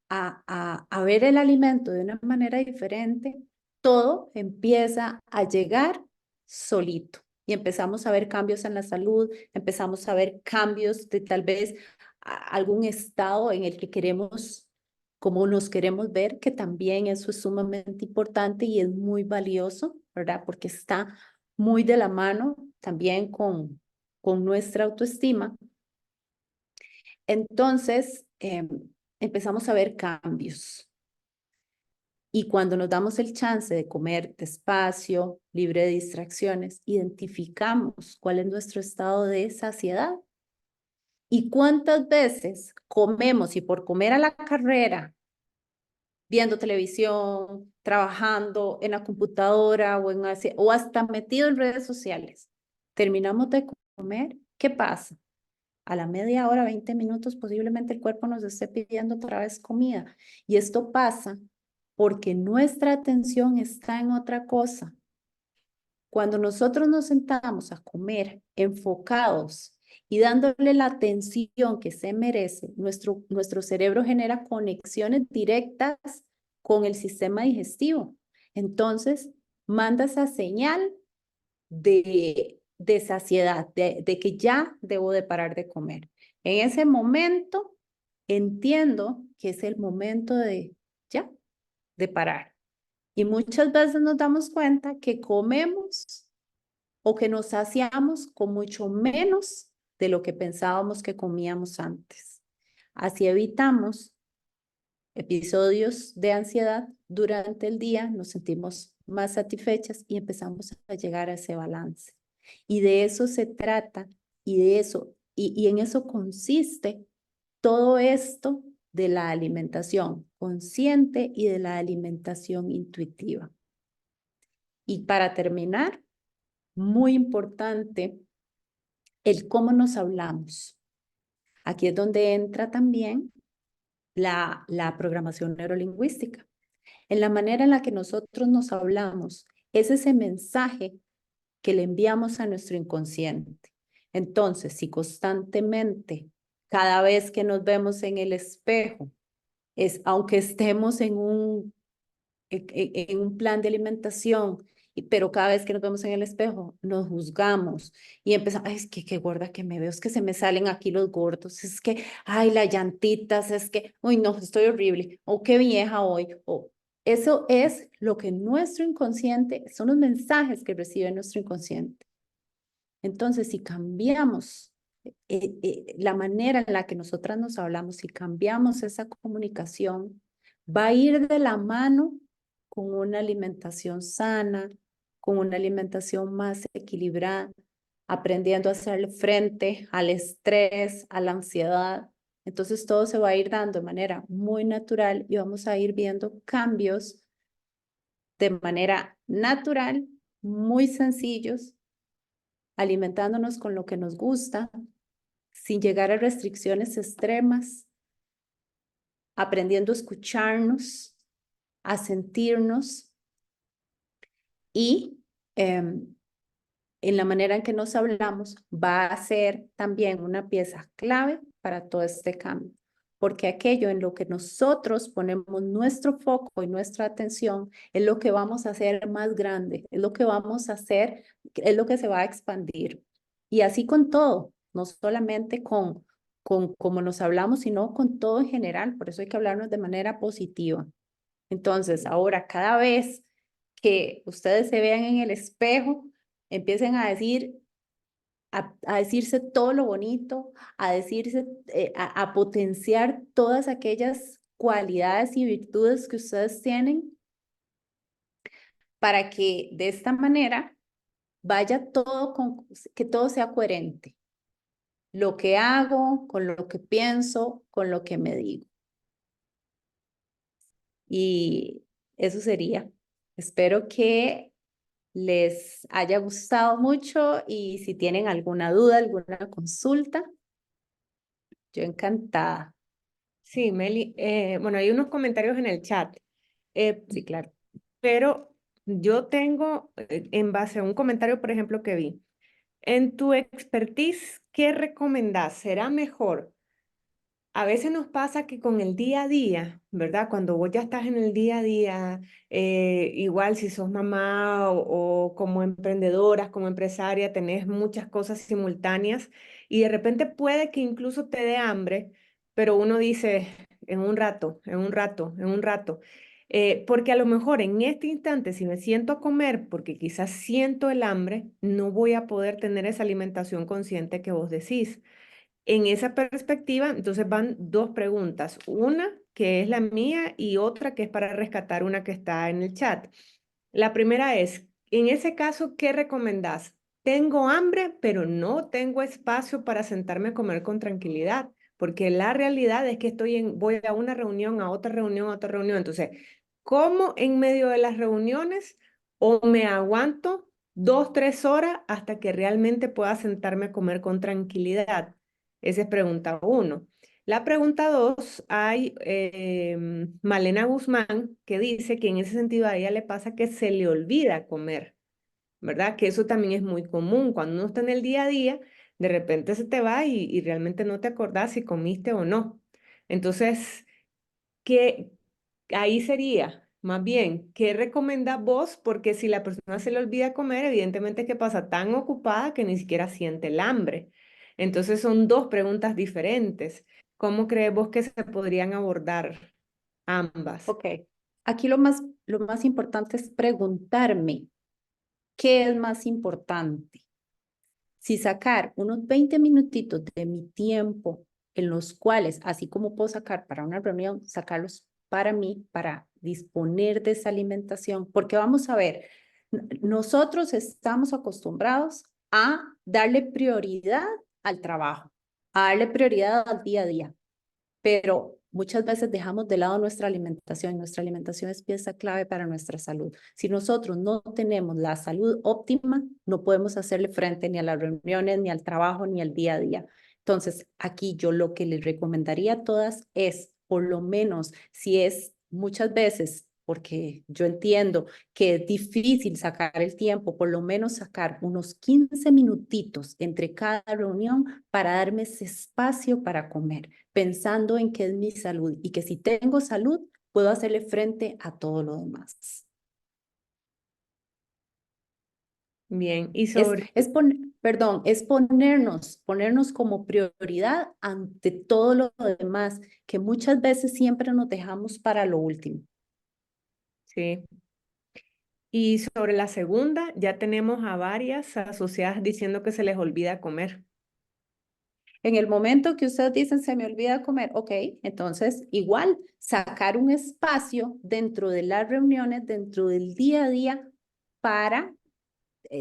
a ver el alimento de una manera diferente, todo empieza a llegar solito. Y empezamos a ver cambios en la salud, empezamos a ver cambios de tal vez algún estado en el que queremos, como nos queremos ver, que también eso es sumamente importante y es muy valioso, ¿verdad? Porque está muy de la mano también con nuestra autoestima. Entonces, empezamos a ver cambios. Y cuando nos damos el chance de comer despacio, libre de distracciones, identificamos cuál es nuestro estado de saciedad. Y cuántas veces comemos y por comer a la carrera, viendo televisión, trabajando en la computadora o hasta metido en redes sociales, terminamos de comer, ¿qué pasa? A la media hora, 20 minutos, posiblemente el cuerpo nos esté pidiendo otra vez comida. Y esto pasa porque nuestra atención está en otra cosa. Cuando nosotros nos sentamos a comer enfocados y dándole la atención que se merece, nuestro cerebro genera conexiones directas con el sistema digestivo. Entonces, manda esa señal de saciedad, de que ya debo de parar de comer. En ese momento, entiendo que es el momento de ya, de parar. Y muchas veces nos damos cuenta que comemos o que nos saciamos con mucho menos de lo que pensábamos que comíamos antes. Así evitamos episodios de ansiedad durante el día, nos sentimos más satisfechas y empezamos a llegar a ese balance. Y de eso se trata y en eso consiste todo esto de la alimentación consciente y de la alimentación intuitiva. Y para terminar, muy importante el cómo nos hablamos. Aquí es donde entra también la programación neurolingüística. En la manera en la que nosotros nos hablamos, es ese mensaje que le enviamos a nuestro inconsciente. Entonces, si constantemente, cada vez que nos vemos en el espejo, aunque estemos en un plan de alimentación, pero cada vez que nos vemos en el espejo, nos juzgamos y empezamos, ay, es que qué gorda que me veo, es que se me salen aquí los gordos, es que, ay, las llantitas, es que, uy, no, estoy horrible, o qué vieja hoy, o eso es lo que nuestro inconsciente, son los mensajes que recibe nuestro inconsciente. Entonces, si cambiamos la manera en la que nosotras nos hablamos, si cambiamos esa comunicación, va a ir de la mano con una alimentación sana, con una alimentación más equilibrada, aprendiendo a hacerle frente al estrés, a la ansiedad. Entonces todo se va a ir dando de manera muy natural y vamos a ir viendo cambios de manera natural, muy sencillos, alimentándonos con lo que nos gusta, sin llegar a restricciones extremas, aprendiendo a escucharnos, a sentirnos y en la manera en que nos hablamos va a ser también una pieza clave para todo este cambio, porque aquello en lo que nosotros ponemos nuestro foco y nuestra atención es lo que vamos a hacer más grande, es lo que vamos a hacer, es lo que se va a expandir. Y así con todo, no solamente con con cómo nos hablamos, sino con todo en general. Por eso hay que hablarnos de manera positiva. Entonces, ahora cada vez que ustedes se vean en el espejo, empiecen a decir, a decirse todo lo bonito, a decirse, a potenciar todas aquellas cualidades y virtudes que ustedes tienen para que de esta manera vaya todo con, que todo sea coherente. Lo que hago, con lo que pienso, con lo que me digo. Y eso sería. Espero que les haya gustado mucho y si tienen alguna duda, alguna consulta, yo encantada. Sí, Meli, bueno, hay unos comentarios en el chat, Sí, claro. pero yo tengo, en base a un comentario, por ejemplo, que vi, en tu expertise, ¿qué recomendás? ¿Será mejor? A veces nos pasa que con el día a día, ¿verdad? Cuando vos ya estás en el día a día, igual si sos mamá o como emprendedoras, como empresaria, tenés muchas cosas simultáneas y de repente puede que incluso te dé hambre, pero uno dice, en un rato, en un rato, en un rato. Porque a lo mejor en este instante, si me siento a comer, porque quizás siento el hambre, no voy a poder tener esa alimentación consciente que vos decís. En esa perspectiva, entonces van dos preguntas, una que es la mía y otra que es para rescatar una que está en el chat. La primera es, en ese caso, ¿qué recomendás? Tengo hambre, pero no tengo espacio para sentarme a comer con tranquilidad, porque la realidad es que voy a una reunión, a otra reunión, a otra reunión. Entonces, ¿como en medio de las reuniones o me aguanto 2, 3 horas hasta que realmente pueda sentarme a comer con tranquilidad? Esa es pregunta uno. La pregunta dos, hay Malena Guzmán que dice que en ese sentido a ella le pasa que se le olvida comer, ¿verdad? Que eso también es muy común. Cuando uno está en el día a día, de repente se te va y realmente no te acordás si comiste o no. Entonces, ¿qué, ahí sería, más bien, ¿qué recomendás vos? Porque si la persona se le olvida comer, evidentemente es que pasa tan ocupada que ni siquiera siente el hambre. Entonces son dos preguntas diferentes. ¿Cómo crees vos que se podrían abordar ambas? Ok. Aquí lo más importante es preguntarme, ¿qué es más importante? Si sacar unos 20 minutitos de mi tiempo en los cuales, así como puedo sacar para una reunión, sacarlos para mí, para disponer de esa alimentación, porque vamos a ver, nosotros estamos acostumbrados a darle prioridad al trabajo, a darle prioridad al día a día, pero muchas veces dejamos de lado nuestra alimentación. Nuestra alimentación es pieza clave para nuestra salud. Si nosotros no tenemos la salud óptima, no podemos hacerle frente ni a las reuniones, ni al trabajo, ni al día a día. Entonces, aquí yo lo que les recomendaría a todas es, por lo menos, si es muchas veces, porque yo entiendo que es difícil sacar el tiempo, por lo menos sacar unos 15 minutitos entre cada reunión para darme ese espacio para comer, pensando en que es mi salud y que si tengo salud, puedo hacerle frente a todo lo demás. Bien, y Es, sobre, es perdón, es ponernos como prioridad ante todo lo demás, que muchas veces siempre nos dejamos para lo último. sí. Y sobre la segunda, ya tenemos a varias asociadas diciendo que se les olvida comer. En el momento que ustedes dicen, se me olvida comer, ok, entonces igual sacar un espacio dentro de las reuniones, dentro del día a día, para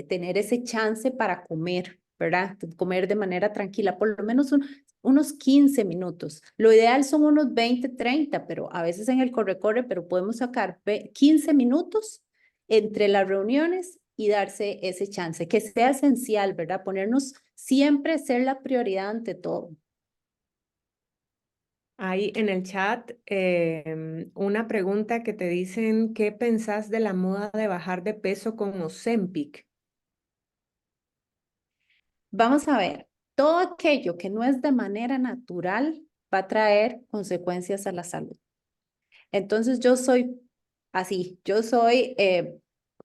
tener ese chance para comer, ¿verdad? Comer de manera tranquila, por lo menos unos 15 minutos. Lo ideal son unos 20, 30, pero a veces en el corre-corre, pero podemos sacar 15 minutos entre las reuniones y darse ese chance, que sea esencial, ¿verdad? Ponernos siempre ser la prioridad ante todo. Hay en el chat una pregunta que te dicen, ¿qué pensás de la moda de bajar de peso con Ozempic? Vamos a ver, todo aquello que no es de manera natural va a traer consecuencias a la salud. Entonces yo soy así, yo soy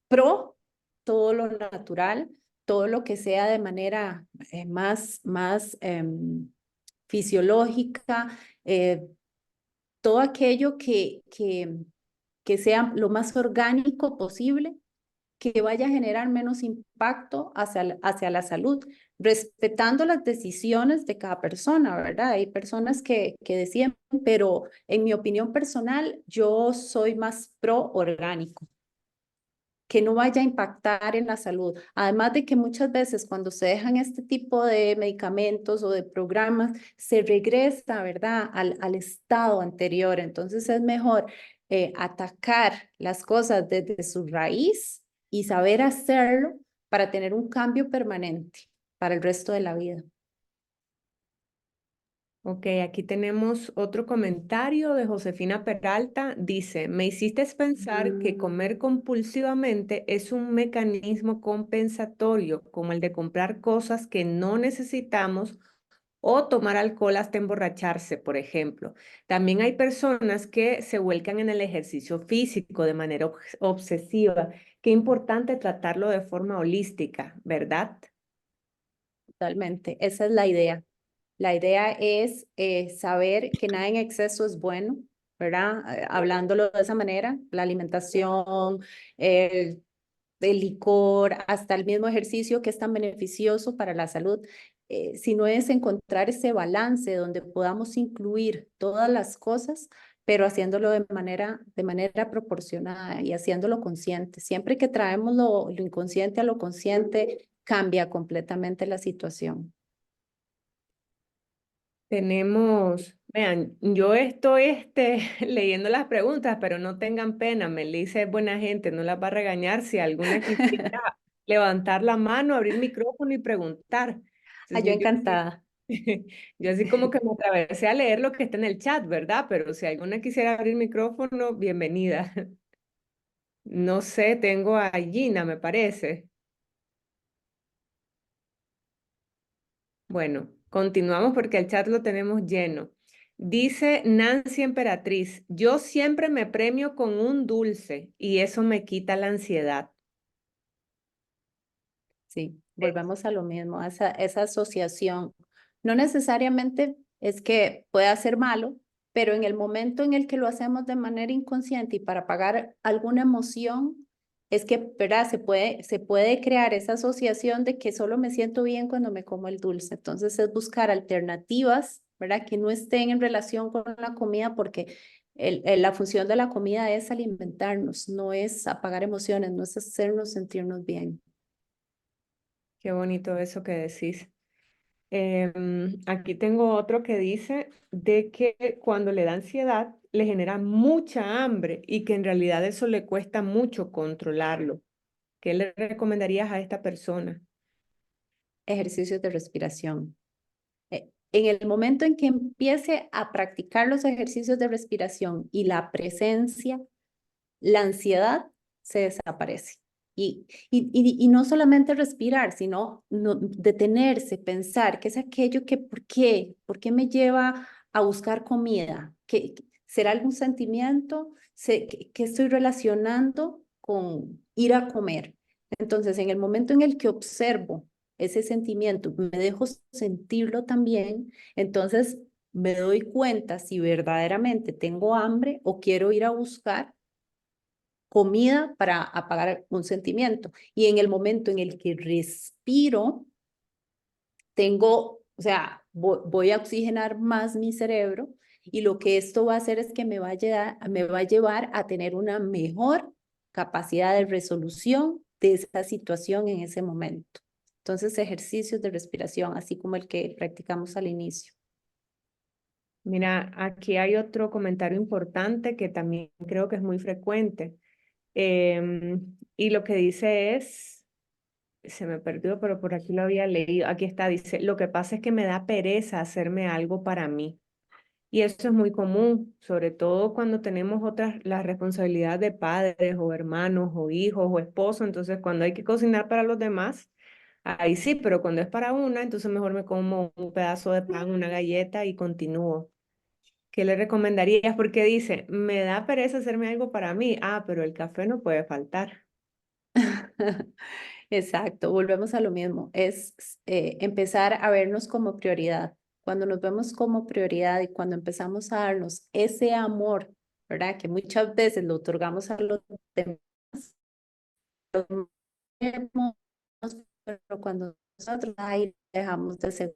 pro todo lo natural, todo lo que sea de manera más fisiológica, todo aquello que sea lo más orgánico posible, que vaya a generar menos impacto hacia la salud, respetando las decisiones de cada persona, ¿verdad? Hay personas que deciden, pero en mi opinión personal, yo soy más pro orgánico, que no vaya a impactar en la salud. Además de que muchas veces cuando se dejan este tipo de medicamentos o de programas, se regresa, ¿verdad?, al estado anterior. Entonces es mejor atacar las cosas desde su raíz y saber hacerlo para tener un cambio permanente para el resto de la vida. Ok, aquí tenemos otro comentario de Josefina Peralta. Dice, me hiciste pensar que comer compulsivamente es un mecanismo compensatorio, como el de comprar cosas que no necesitamos o tomar alcohol hasta emborracharse, por ejemplo. También hay personas que se vuelcan en el ejercicio físico de manera obsesiva. Qué importante tratarlo de forma holística, ¿verdad? Totalmente, esa es la idea. La idea es saber que nada en exceso es bueno, ¿verdad? Hablándolo de esa manera, la alimentación, el, el licor, hasta el mismo ejercicio que es tan beneficioso para la salud, sino es encontrar ese balance donde podamos incluir todas las cosas, pero haciéndolo de manera proporcionada y haciéndolo consciente. Siempre que traemos lo inconsciente a lo consciente, cambia completamente la situación. Tenemos, vean, yo estoy leyendo las preguntas, pero no tengan pena, Melissa es buena gente, no las va a regañar si alguna quisiera levantar la mano, abrir micrófono y preguntar. Ah, yo Entonces, encantada. yo así como que me atravesé a leer lo que está en el chat, ¿verdad? Pero si alguna quisiera abrir micrófono, bienvenida. No sé, tengo a Gina, me parece. Bueno, continuamos porque el chat lo tenemos lleno. Dice Nancy Emperatriz, yo siempre me premio con un dulce y eso me quita la ansiedad. Sí, volvemos a lo mismo, a esa asociación. No necesariamente es que pueda ser malo, pero en el momento en el que lo hacemos de manera inconsciente y para apagar alguna emoción, es que, ¿verdad? Se puede crear esa asociación de que solo me siento bien cuando me como el dulce. Entonces es buscar alternativas, ¿verdad? Que no estén en relación con la comida, porque la función de la comida es alimentarnos, no es apagar emociones, no es hacernos sentirnos bien. Qué bonito eso que decís. Aquí tengo otro que dice de que cuando le da ansiedad le genera mucha hambre y que en realidad eso le cuesta mucho controlarlo. ¿Qué le recomendarías a esta persona? Ejercicios de respiración. En el momento en que empiece a practicar los ejercicios de respiración y la presencia, la ansiedad se desaparece. Y no solamente respirar, sino detenerse, pensar qué es aquello que, ¿por qué me lleva a buscar comida? ¿Será algún sentimiento? ¿Qué estoy relacionando con ir a comer? Entonces, en el momento en el que observo ese sentimiento, me dejo sentirlo también, entonces me doy cuenta si verdaderamente tengo hambre o quiero ir a buscar comida para apagar un sentimiento. Y en el momento en el que respiro, o sea, voy a oxigenar más mi cerebro y lo que esto va a hacer es que me va a llevar a tener una mejor capacidad de resolución de esa situación en ese momento. Entonces, ejercicios de respiración, así como el que practicamos al inicio. Mira, aquí hay otro comentario importante que también creo que es muy frecuente. Y lo que dice es, se me perdió, pero por aquí lo había leído. Aquí está, dice, lo que pasa es que me da pereza hacerme algo para mí. Y eso es muy común, sobre todo cuando tenemos las responsabilidades de padres o hermanos o hijos o esposos. Entonces, cuando hay que cocinar para los demás, ahí sí, pero cuando es para una, entonces mejor me como un pedazo de pan, una galleta y continúo. ¿Qué le recomendarías? Porque dice, me da pereza hacerme algo para mí. Ah, pero el café no puede faltar. Exacto, volvemos a lo mismo, es empezar a vernos como prioridad. cuando nos vemos como prioridad y cuando empezamos a darnos ese amor, ¿verdad? Que muchas veces lo otorgamos a los demás, los vemos, pero cuando nosotros ahí dejamos de ser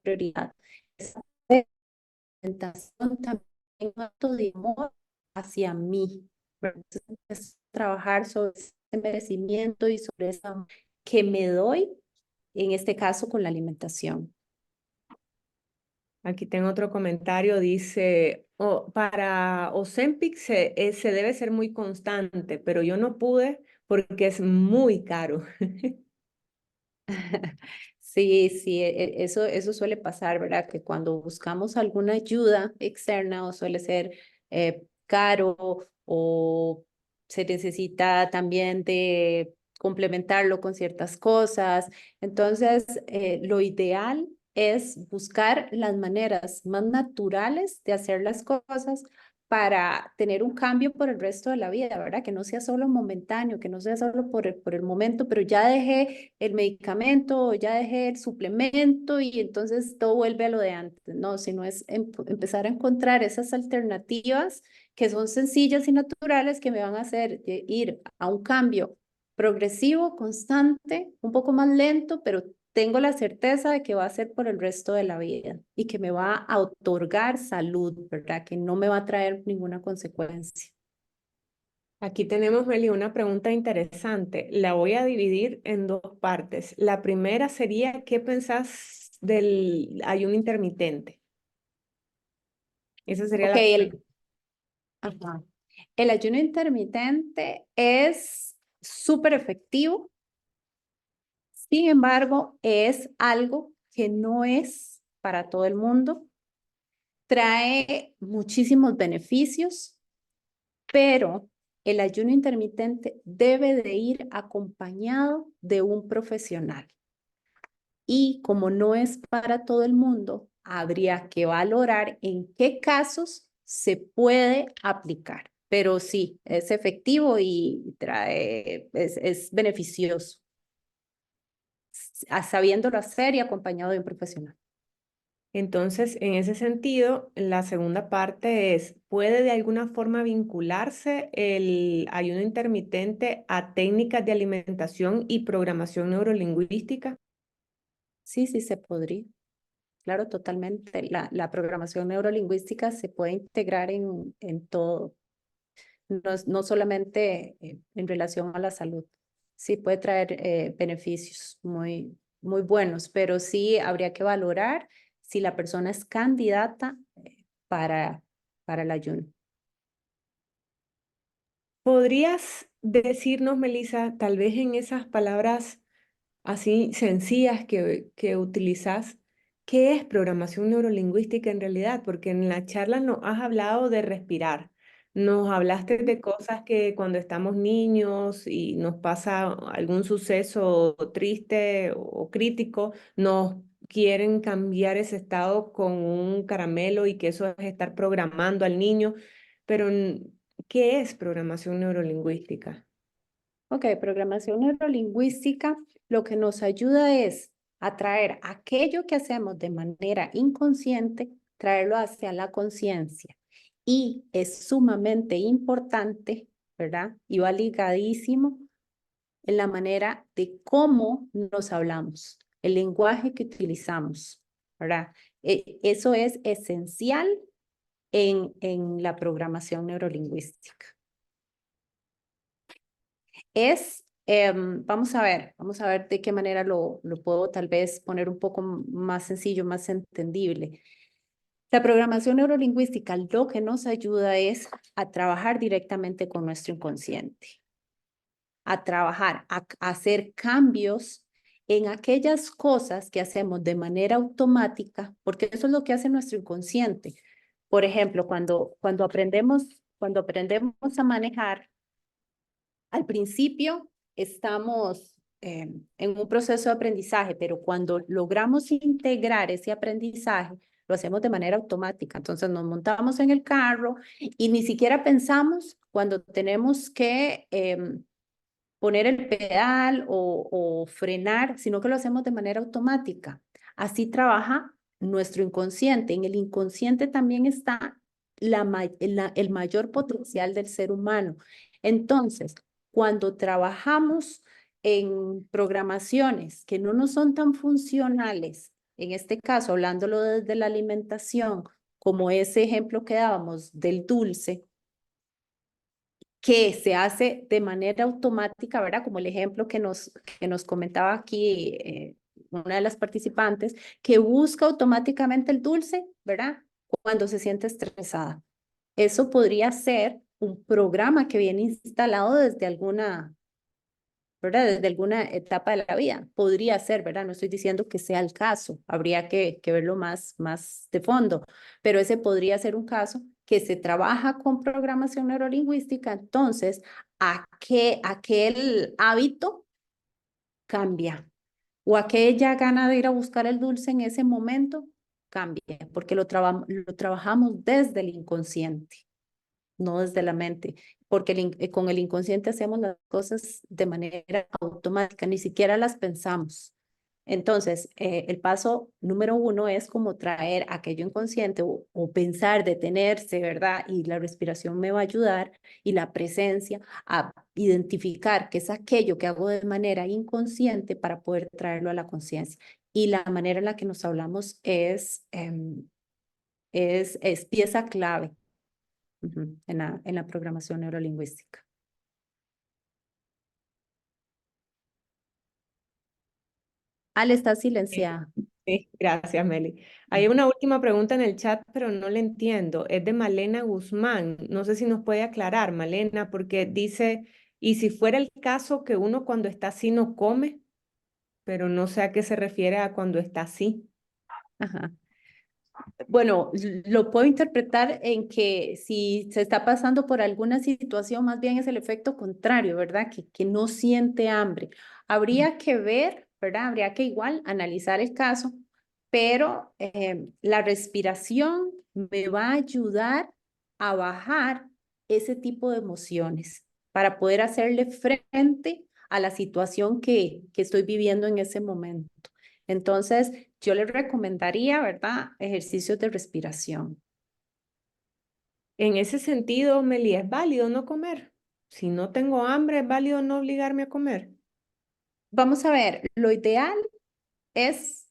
prioridad. Esa presentación también es un acto de amor hacia mí. Entonces, es trabajar sobre ese merecimiento y sobre esa que me doy, en este caso con la alimentación. Aquí tengo otro comentario, dice, para Ozempic se debe ser muy constante, pero yo no pude porque es muy caro. Sí, sí, eso suele pasar, ¿verdad? Que cuando buscamos alguna ayuda externa o suele ser caro o se necesita también de complementarlo con ciertas cosas. Entonces, lo ideal es buscar las maneras más naturales de hacer las cosas para tener un cambio por el resto de la vida, ¿verdad? Que no sea solo momentáneo, que no sea solo por el momento, pero ya dejé el medicamento, o ya dejé el suplemento y entonces todo vuelve a lo de antes, ¿no? Sino es empezar a encontrar esas alternativas que son sencillas y naturales que me van a hacer ir a un cambio progresivo, constante, un poco más lento, pero tengo la certeza de que va a ser por el resto de la vida y que me va a otorgar salud, ¿verdad? Que no me va a traer ninguna consecuencia. Aquí tenemos, Meli, una pregunta interesante. La voy a dividir en dos partes. La primera sería, ¿qué pensás del ayuno intermitente? Esa sería Ok, la primera. ajá. El ayuno intermitente es súper efectivo, sin embargo, es algo que no es para todo el mundo. Trae muchísimos beneficios, pero el ayuno intermitente debe de ir acompañado de un profesional. Y como no es para todo el mundo, habría que valorar en qué casos se puede aplicar. Pero sí, es efectivo y es beneficioso, sabiéndolo hacer y acompañado de un profesional. Entonces, en ese sentido, la segunda parte es, ¿puede de alguna forma vincularse el ayuno intermitente a técnicas de alimentación y programación neurolingüística? Sí, sí se podría. Claro, totalmente. La programación neurolingüística se puede integrar en todo, no solamente en relación a la salud. Sí puede traer beneficios muy buenos, pero sí habría que valorar si la persona es candidata para, para el ayuno. ¿Podrías decirnos, Melissa, tal vez en esas palabras así sencillas que utilizas, qué es programación neurolingüística en realidad? Porque en la charla nos has hablado de respirar, nos hablaste de cosas que cuando estamos niños y nos pasa algún suceso triste o crítico, nos quieren cambiar ese estado con un caramelo y que eso es estar programando al niño, pero ¿qué es programación neurolingüística? Ok, programación neurolingüística lo que nos ayuda es a traer aquello que hacemos de manera inconsciente, traerlo hacia la conciencia. Y es sumamente importante, ¿verdad? Y va ligadísimo en la manera de cómo nos hablamos, el lenguaje que utilizamos, ¿verdad? Eso es esencial en la programación neurolingüística. Vamos a ver de qué manera lo puedo tal vez poner un poco más sencillo, más entendible. La programación neurolingüística lo que nos ayuda es a trabajar directamente con nuestro inconsciente, a trabajar, a hacer cambios en aquellas cosas que hacemos de manera automática, porque eso es lo que hace nuestro inconsciente. Por ejemplo, cuando aprendemos a manejar, al principio estamos en un proceso de aprendizaje, pero cuando logramos integrar ese aprendizaje, lo hacemos de manera automática. Entonces nos montamos en el carro y ni siquiera pensamos cuando tenemos que poner el pedal o frenar, sino que lo hacemos de manera automática. Así trabaja nuestro inconsciente. En el inconsciente también está el mayor potencial del ser humano. Entonces, cuando trabajamos en programaciones que no nos son tan funcionales, en este caso, hablándolo desde la alimentación, como ese ejemplo que dábamos del dulce, que se hace de manera automática, ¿verdad? Como el ejemplo que nos comentaba aquí una de las participantes, que busca automáticamente el dulce, ¿verdad? Cuando se siente estresada. Eso podría ser un programa que viene instalado desde alguna, ¿verdad? Desde alguna etapa de la vida. Podría ser, ¿verdad? No estoy diciendo que sea el caso, habría que verlo más de fondo, pero ese podría ser un caso que se trabaja con programación neurolingüística, entonces, aquel hábito cambia o aquella gana de ir a buscar el dulce en ese momento cambia, porque lo trabajamos desde el inconsciente, no desde la mente, porque con el inconsciente hacemos las cosas de manera automática, ni siquiera las pensamos. Entonces, el paso número uno es como traer aquello inconsciente o pensar, detenerse, ¿verdad? Y la respiración me va a ayudar y la presencia a identificar qué es aquello que hago de manera inconsciente para poder traerlo a la conciencia. Y la manera en la que nos hablamos es pieza clave en la programación neurolingüística. Ale está silenciada. Sí, gracias, Meli. Hay Ujú. una última pregunta en el chat, pero no la entiendo. Es de Malena Guzmán. No sé si nos puede aclarar, Malena, porque dice, ¿y si fuera el caso que uno cuando está así no come? Pero no sé a qué se refiere a cuando está así. Ajá. Bueno, lo puedo interpretar en que si se está pasando por alguna situación, más bien es el efecto contrario, ¿verdad? Que no siente hambre. Habría que ver, ¿verdad? Habría que igual analizar el caso, pero la respiración me va a ayudar a bajar ese tipo de emociones para poder hacerle frente a la situación que estoy viviendo en ese momento. Entonces, yo les recomendaría, ¿verdad? Ejercicios de respiración. En ese sentido, Meli, ¿es válido no comer? Si no tengo hambre, ¿es válido no obligarme a comer? Vamos a ver, lo ideal es,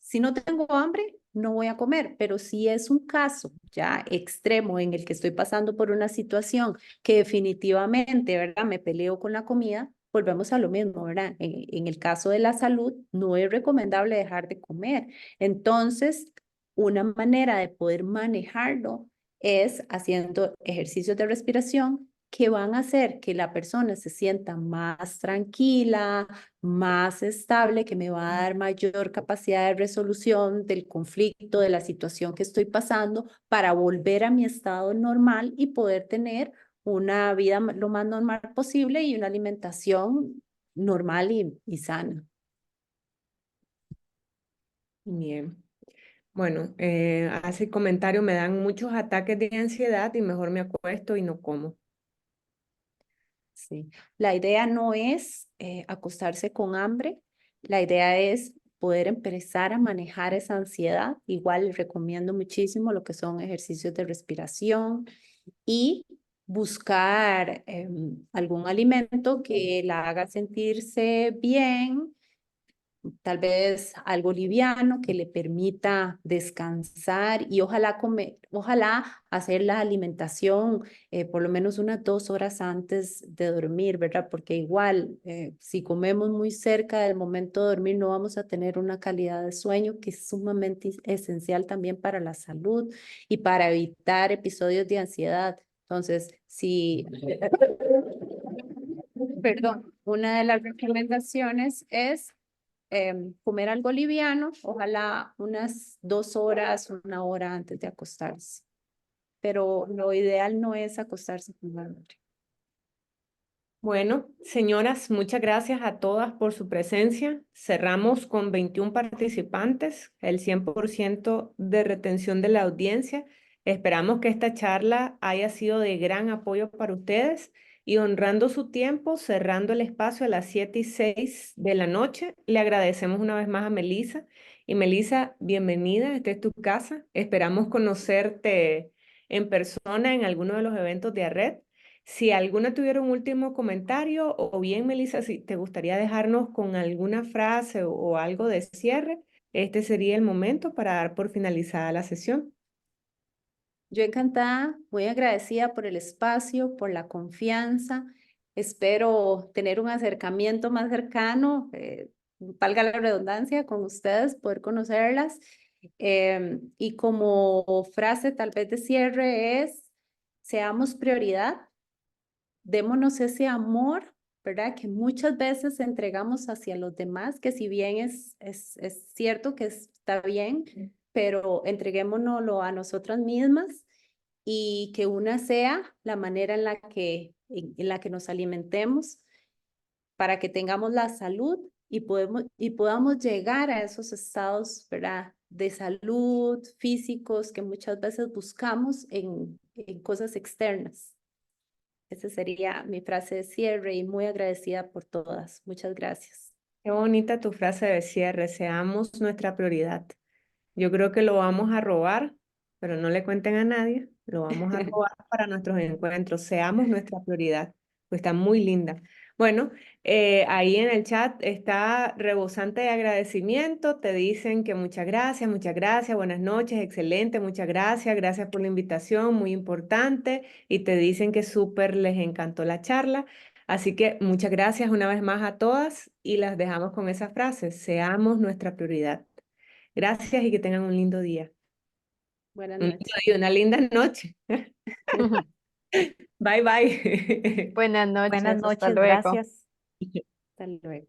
si no tengo hambre, no voy a comer, pero si es un caso ya extremo en el que estoy pasando por una situación que definitivamente, ¿verdad? Me peleo con la comida, volvemos a lo mismo, ¿verdad? En el caso de la salud, no es recomendable dejar de comer. Entonces, una manera de poder manejarlo es haciendo ejercicios de respiración que van a hacer que la persona se sienta más tranquila, más estable, que me va a dar mayor capacidad de resolución del conflicto, de la situación que estoy pasando, para volver a mi estado normal y poder tener una vida lo más normal posible y una alimentación normal y sana. Bien. Bueno, hace comentario, me dan muchos ataques de ansiedad y mejor me acuesto y no como. Sí. La idea no es acostarse con hambre, la idea es poder empezar a manejar esa ansiedad. Igual recomiendo muchísimo lo que son ejercicios de respiración y buscar algún alimento que la haga sentirse bien, tal vez algo liviano que le permita descansar y ojalá hacer la alimentación por lo menos unas 2 horas antes de dormir, ¿verdad? Porque igual si comemos muy cerca del momento de dormir no vamos a tener una calidad de sueño que es sumamente esencial también para la salud y para evitar episodios de ansiedad. Entonces, si, perdón, una de las recomendaciones es comer algo liviano, ojalá unas 2 horas, 1 hora antes de acostarse. Pero lo ideal no es acostarse con hambre. Bueno, señoras, muchas gracias a todas por su presencia. Cerramos con 21 participantes, el 100% de retención de la audiencia. Esperamos que esta charla haya sido de gran apoyo para ustedes y honrando su tiempo, cerrando el espacio a las 7:06 de la noche. Le agradecemos una vez más a Melissa Y Melissa, bienvenida, esta es tu casa. Esperamos conocerte en persona en alguno de los eventos de ARRED. Si alguna tuviera un último comentario, o bien, Melissa, si te gustaría dejarnos con alguna frase o algo de cierre, este sería el momento para dar por finalizada la sesión. Yo encantada, muy agradecida por el espacio, por la confianza. Espero tener un acercamiento más cercano, valga la redundancia, con ustedes, poder conocerlas. Y como frase tal vez de cierre es, seamos prioridad, démonos ese amor, ¿verdad? Que muchas veces entregamos hacia los demás, que si bien es cierto que está bien, pero entreguémonoslo a nosotras mismas y que una sea la manera en la que nos alimentemos para que tengamos la salud y podamos llegar a esos estados, ¿verdad? De salud físicos que muchas veces buscamos en cosas externas. Esa sería mi frase de cierre y muy agradecida por todas. Muchas gracias. Qué bonita tu frase de cierre, seamos nuestra prioridad. Yo creo que lo vamos a robar, pero no le cuenten a nadie, lo vamos a robar para nuestros encuentros, seamos nuestra prioridad, pues está muy linda. Bueno, ahí en el chat está rebosante de agradecimiento, te dicen que muchas gracias, buenas noches, excelente, muchas gracias, gracias por la invitación, muy importante, y te dicen que súper les encantó la charla. Así que muchas gracias una vez más a todas y las dejamos con esa frase, seamos nuestra prioridad. Gracias y que tengan un lindo día. Buenas Un lindo noches. día, una linda noche. Bye, bye. Buenas Buenas noches, hasta noches, luego. gracias. Hasta luego.